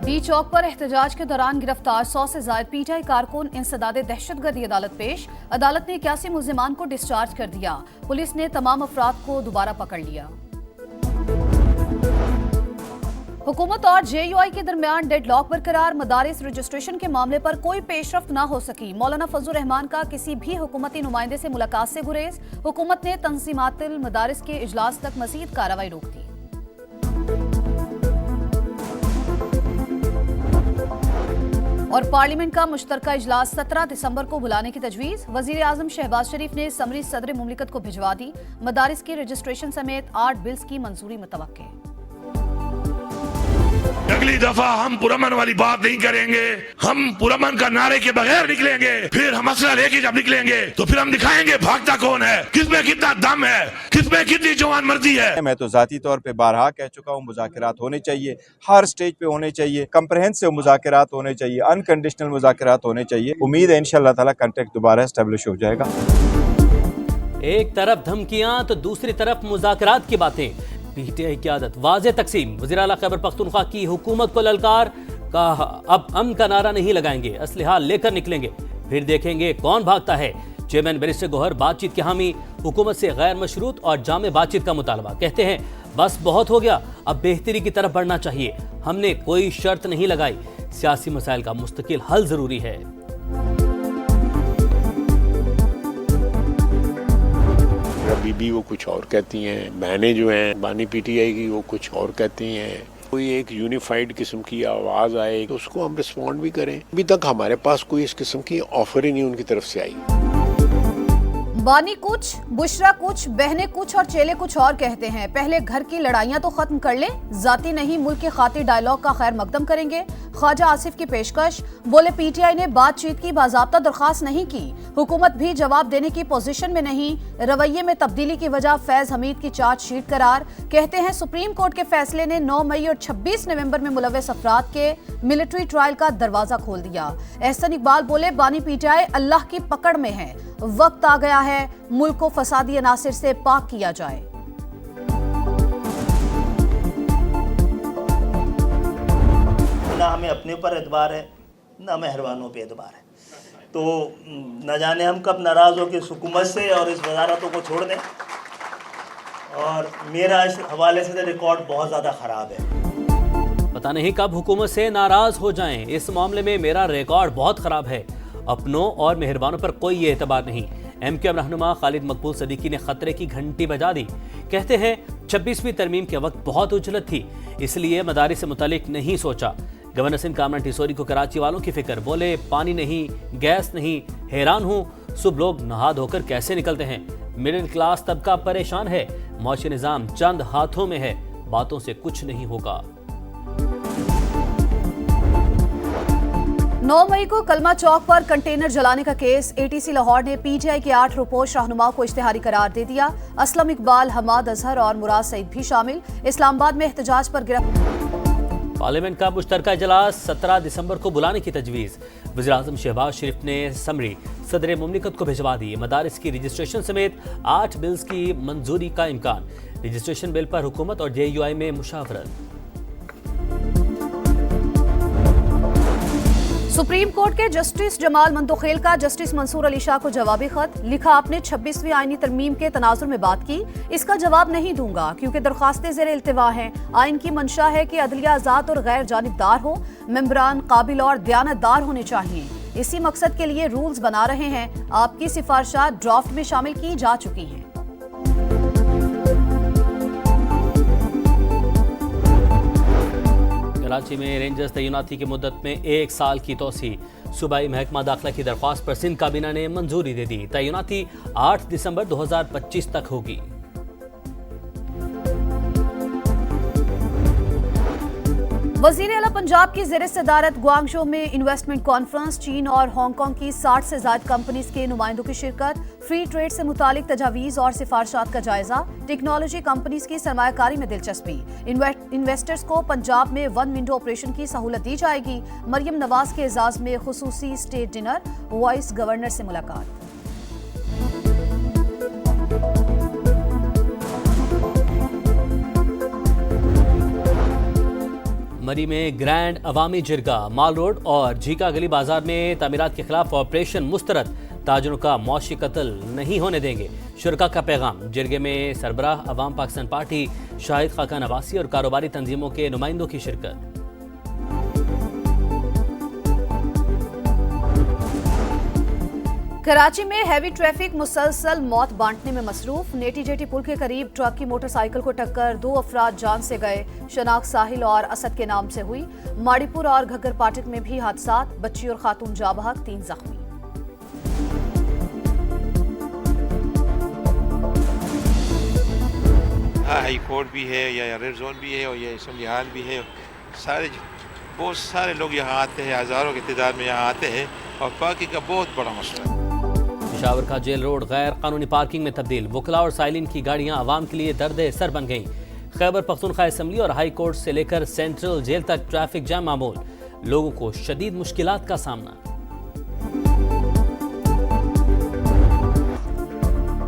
D चौक पर एहतजाज के दौरान गिरफ्तार 100 से ज्यादा पीटीआई कारकुन इंसदादे दहशतगर्दी अदालत पेश। अदालत ने 81 मुल्जिमान को डिस्चार्ज कर दिया। पुलिस ने तमाम अफराद को दोबारा पकड़ लिया। हुकूमत और जेयूआई के दरमियान डेडलॉक बरकरार। मदारिस रजिस्ट्रेशन के मामले पर कोई पेशरफ्त न हो सकी। मौलाना फजलुर रहमान का किसी भी हुकूमती नुमाइंदे से मुलाकात से गुरेज। हुकूमत ने तंजीमातिल मदारिस के इजलास तक मजीद कार्रवाई रोक दी। और पार्लियामेंट का मुश्तरका इजलास 17 दिसंबर को बुलाने की तजवीज। वजीर आजम शहबाज शरीफ ने समरी सदर मुमलिकत को भिजवा दी। मदारिस की रजिस्ट्रेशन समेत 8 बिल्स की मंजूरी मुतवक्के। अगली दफा हम पुरअमन वाली बात नहीं करेंगे। हम पुरअमन का नारे के बगैर निकलेंगे। फिर हम असला लेके जब निकलेंगे तो फिर हम दिखाएंगे भागता कौन है, किसमें कितना दम है, किसमें कितनी जवान मर्जी है। मैं तो जाती तौर पे बारहा कह चुका हूँ, मुज़ाकरात होने चाहिए, हर स्टेज पे होने चाहिए, कंप्रहेंसिव मुज़ाकरात होने चाहिए, अनकंडीशनल मुज़ाकरात होने चाहिए। उम्मीद है इंशाअल्लाह ताला कॉन्ट्रैक्ट दोबारा एस्टेब्लिश हो जाएगा। एक तरफ धमकियां तो दूसरी तरफ मुज़ाकरात की बातें। पीटीआई की आदत वाज़े तकसीम। वज़ीर आला खैबर पख्तूनख्वा की हुकूमत को ललकार। कहा अब अमन का नारा नहीं लगाएंगे, असलहा लेकर निकलेंगे, फिर देखेंगे कौन भागता है। चेयरमैन बैरिस्टर गौहर बातचीत के हामी। हुकूमत से गैर मशरूत और जामे बातचीत का मुतालबा। कहते हैं बस बहुत हो गया, अब बेहतरी की तरफ बढ़ना चाहिए। हमने कोई शर्त नहीं लगाई, सियासी मसाइल का मुस्तकिल हल जरूरी है। बीबी वो कुछ और कहती हैं, बहनें जो हैं बानी पीटीआई की वो कुछ और कहती हैं। कोई एक यूनिफाइड किस्म की आवाज आए तो उसको हम रिस्पॉन्ड भी करें। अभी तक हमारे पास कोई इस किस्म की ऑफर ही नहीं उनकी तरफ से आई। बानी कुछ, बुशरा कुछ, बहनें कुछ और चेले कुछ और कहते हैं। पहले घर की लड़ाइयां तो खत्म कर लें, जाती नहीं मुल्क के खातिर डायलॉग का खैर मकदम करेंगे। ख्वाजा आसिफ की पेशकश। बोले पीटीआई ने बातचीत की बाज़ाब्ता दरख्वास्त नहीं की, हुकूमत भी जवाब देने की पोजीशन में नहीं। रवैये में तब्दीली की वजह फैज हमीद की चार्जशीट करार। कहते हैं सुप्रीम कोर्ट के फैसले ने 9 मई और 26 नवंबर में मुलव्वस अफराद के मिलिट्री ट्रायल का दरवाजा खोल दिया। एहसन इकबाल बोले बानी पीटीआई अल्लाह की पकड़ में है, वक्त आ गया है मुल्क को फसादी अनासिर से पाक किया जाए। ना हमें अपने ऊपर एतबार है, ना मेहरबानों पे एतबार है। तो न जाने हम कब नाराज़ हो के इस हुकूमत से और इस वजारतों को छोड़ दें। और मेरा इस हवाले से रिकॉर्ड बहुत ज़्यादा ख़राब है। पता नहीं कब हुकूमत से नाराज हो जाएं। इस मामले में मेरा रिकॉर्ड बहुत खराब है। अपनों और मेहरबानों पर कोई ये एतबार नहीं। एमक्यूएम रहनुमा खालिद मकबूल सदीकी ने खतरे की घंटी बजा दी। कहते हैं 26वीं तरमीम के वक्त बहुत उजलत थी, इसलिए मदारिस से मुतालिक नहीं सोचा। गवर्नर सिंध कामरान टिसोरी को कराची वालों की फिक्र। बोले पानी नहीं, गैस नहीं, हैरान हूँ सब लोग नहा धोकर कैसे निकलते हैं। मिडिल क्लास तबका परेशान है, मौशी निज़ाम चंद हाथों में है, बातों से कुछ नहीं होगा। 9 मई को कलमा चौक पर कंटेनर जलाने का केस। एटीसी लाहौर ने पीटीआई के 8 रुपोश रहनुमाओं को इश्तिहारी करार दे दिया। असलम इकबाल, हमाद अजहर और मुराद सईद भी शामिल। इस्लामाबाद में एहतजाज पर गिरफ्तार। पार्लियामेंट का मुश्तरका इजलास 17 दिसंबर को बुलाने की तजवीज़। वज़ीर आज़म शहबाज शरीफ ने समरी सदर मुमलिकत को भिजवा दी। मदारिस की रजिस्ट्रेशन समेत 8 बिल्स की मंजूरी का इम्कान। रजिस्ट्रेशन बिल पर हुकूमत और जेयूआई में मुशावरत। सुप्रीम कोर्ट के जस्टिस जमाल मंदोखेल का जस्टिस मंसूर अली शाह को जवाबी खत लिखा। आपने 26वीं आईनी तरमीम के तनाजुर में बात की, इसका जवाब नहीं दूंगा क्योंकि दरखास्तें ज़ेर इल्तिवा हैं। आइन की मंशा है कि अदलिया आज़ाद और गैर जानिबदार हो, मेंबरान काबिल और दयानतदार होने चाहिए। इसी मकसद के लिए रूल्स बना रहे हैं। आपकी सिफारिशात ड्राफ्ट में शामिल की जा चुकी हैं। कराची में रेंजर्स तैनाती की मुद्दत में 1 साल की तोसी। सूबाई महकमा दाखिला की दरख्वास्त पर सिंध काबीना ने मंजूरी दे दी। तैनाती 8 दिसंबर 2025 तक होगी। वज़ीर आला पंजाब की ज़ेर सदारत ग्वांगझो में इन्वेस्टमेंट कॉन्फ्रेंस। चीन और हांगकांग की 60 से ज़ायद कंपनीज के नुमाइंदों की शिरकत। फ्री ट्रेड से मुतालिक तजावीज़ और सिफारिशात का जायजा। टेक्नोलॉजी कंपनीज की सरमायाकारी में दिलचस्पी। इन्वेस्टर्स को पंजाब में 1 विंडो ऑपरेशन की सहूलत दी जाएगी। मरियम नवाज के एजाज में खुसूसी स्टेट डिनर। वाइस गवर्नर से मुलाकात। मरी में ग्रैंड अवामी जिरगा, माल रोड और झीका गली बाजार में तामीरात के खिलाफ ऑपरेशन मुस्तरद, ताजरों का मौशी कत्ल नहीं होने देंगे, शुरका का पैगाम। जिरगे में सरबराह अवाम पाकिस्तान पार्टी, शाहिद खाका नवासी और कारोबारी तंजीमों के नुमाइंदों की शिरकत। कराची में हैवी ट्रैफिक मुसलसल मौत बांटने में मसरूफ। नेटी जेटी पुल के करीब ट्रक की मोटरसाइकिल को टक्कर, 2 अफराद जान से गए। शनाख्त साहिल और असद के नाम से हुई। माड़ीपुर और घग्गर पाटक में भी हादसात, बच्ची और खातून जाँ बहक, 3 जख्मी। हाई कोर्ट भी है, या रेड जोन भी है, और ये असम्बली हॉल भी है। बहुत सारे लोग यहाँ आते हैं, हज़ारों की तादाद में यहाँ आते हैं, और पार्किंग का बहुत बड़ा मसला है। पेशावर का जेल रोड गैर कानूनी पार्किंग में तब्दील, वकला और साइलिन की गाड़ियां आवाम के लिए दर्द सर बन गईं। खैबर पख्तूनख्वा असम्बली और हाई कोर्ट से लेकर सेंट्रल जेल तक ट्रैफिक जाम मामूल, लोगों को शदीद मुश्किलात का सामना।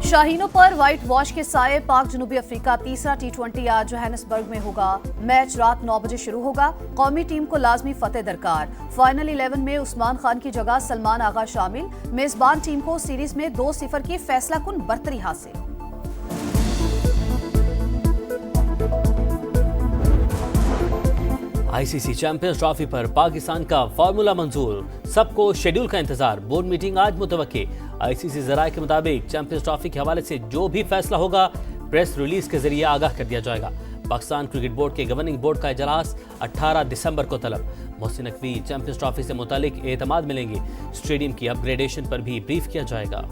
शाहीनों पर व्हाइट वॉश के साए, पाक जनूबी अफ्रीका तीसरा T20 आज जोहानिसबर्ग में होगा। मैच रात 9 बजे शुरू होगा। कौमी टीम को लाजमी फतेह दरकार। फाइनल 11 में उस्मान खान की जगह सलमान आगा शामिल। मेजबान टीम को सीरीज में 2-0 की फैसला कुन बरतरी हासिल। आईसीसी चैंपियंस ट्रॉफी पर पाकिस्तान का फार्मूला मंजूर, सबको शेड्यूल का इंतजार। बोर्ड मीटिंग आज मुतवक्के। आईसीसी जराये के मुताबिक चैंपियंस ट्रॉफी के हवाले से जो भी फैसला होगा प्रेस रिलीज के जरिए आगाह कर दिया जाएगा। पाकिस्तान क्रिकेट बोर्ड के गवर्निंग बोर्ड का इजलास 18 दिसंबर को तलब। मोहसिन नकवी चैंपियंस ट्रॉफी से मुतालिक एतमाद मिलेंगे। स्टेडियम की अपग्रेडेशन पर भी ब्रीफ किया जाएगा।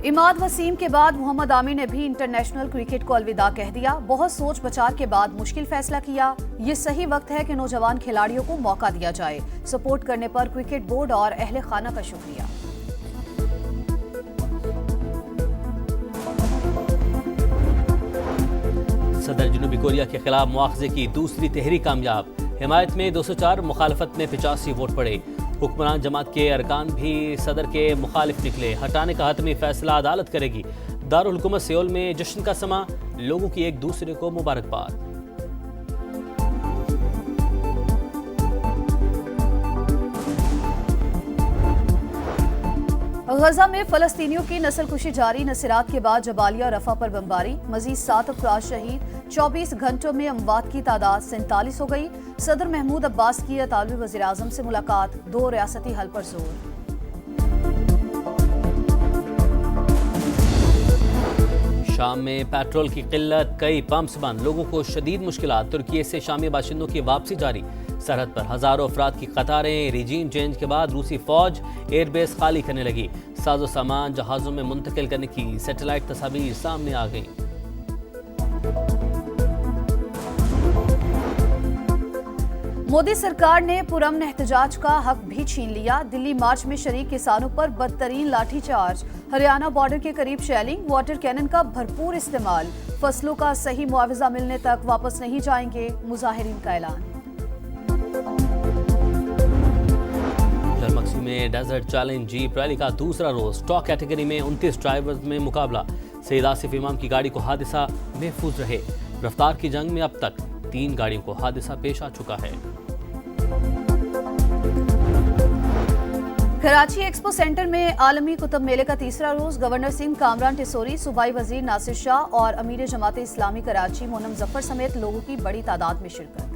इमाद वसीम के बाद मोहम्मद आमिर ने भी इंटरनेशनल क्रिकेट को अलविदा कह दिया। बहुत सोच विचार के बाद मुश्किल फैसला किया। ये सही वक्त है कि नौजवान खिलाड़ियों को मौका दिया जाए। सपोर्ट करने पर क्रिकेट बोर्ड और अहले खाना का शुक्रिया। सदर जनूबी कोरिया के खिलाफ मुआवजे की दूसरी तहरीक कामयाब। हिमायत में 204, मुखालफत में 85 वोट पड़े। हुक्मरान जमात के अरकान भी सदर के मुखालिफ निकले। हटाने का हतमी फैसला अदालत करेगी। दारुल हुकूमत सियोल में जश्न का समा, लोगों की एक दूसरे को मुबारकबाद। गजा में फलस्तीनियों की नस्लकुशी जारी। नसीरात के बाद जबालिया और रफा पर बमबारी। मजीद 7 अफराद शहीद। 24 घंटों में अमवात की तादाद 47 हो गई। सदर महमूद अब्बास की इतालवी वज़ीर-ए-आज़म से मुलाकात। 2 रियासती हल पर जोर। शाम में पेट्रोल की किल्लत, कई पंप्स बंद, लोगों को शदीद मुश्किलात। तुर्की से शामी बाशिंदों की वापसी जारी। सरहद पर हजारों अफराद की कतारें। रिजीम चेंज के बाद रूसी फौज एयरबेस खाली करने लगी। साजो सामान जहाजों में मुंतकिल करने की सैटेलाइट तस्वीर सामने आ गई। मोदी सरकार ने पुरअमन एहतजाज का हक भी छीन लिया। दिल्ली मार्च में शरीक किसानों पर बदतरीन लाठीचार्ज। हरियाणा बॉर्डर के करीब शेलिंग। वाटर कैनन का भरपूर इस्तेमाल। फसलों का सही मुआवजा मिलने तक वापस नहीं जाएंगे, मुजाहिरीन का ऐलान। जलमक्सी में डेजर्ट चैलेंज जीप रैली का दूसरा रोज। स्टॉक कैटेगरी में 29 ड्राइवर्स में मुकाबला। सैयद आसिफ इमाम की गाड़ी को हादसा महफूज रहे। रफ्तार की जंग में अब तक 3 गाड़ियों को हादसा पेश आ चुका है। कराची एक्सपो सेंटर में आलमी कुतुब मेले का तीसरा रोज। गवर्नर सिंह कामरान टिसोरी, सूबाई वजीर नासिर शाह और अमीर जमात इस्लामी कराची मोनम जफर समेत लोगों की बड़ी तादाद में शिरकत।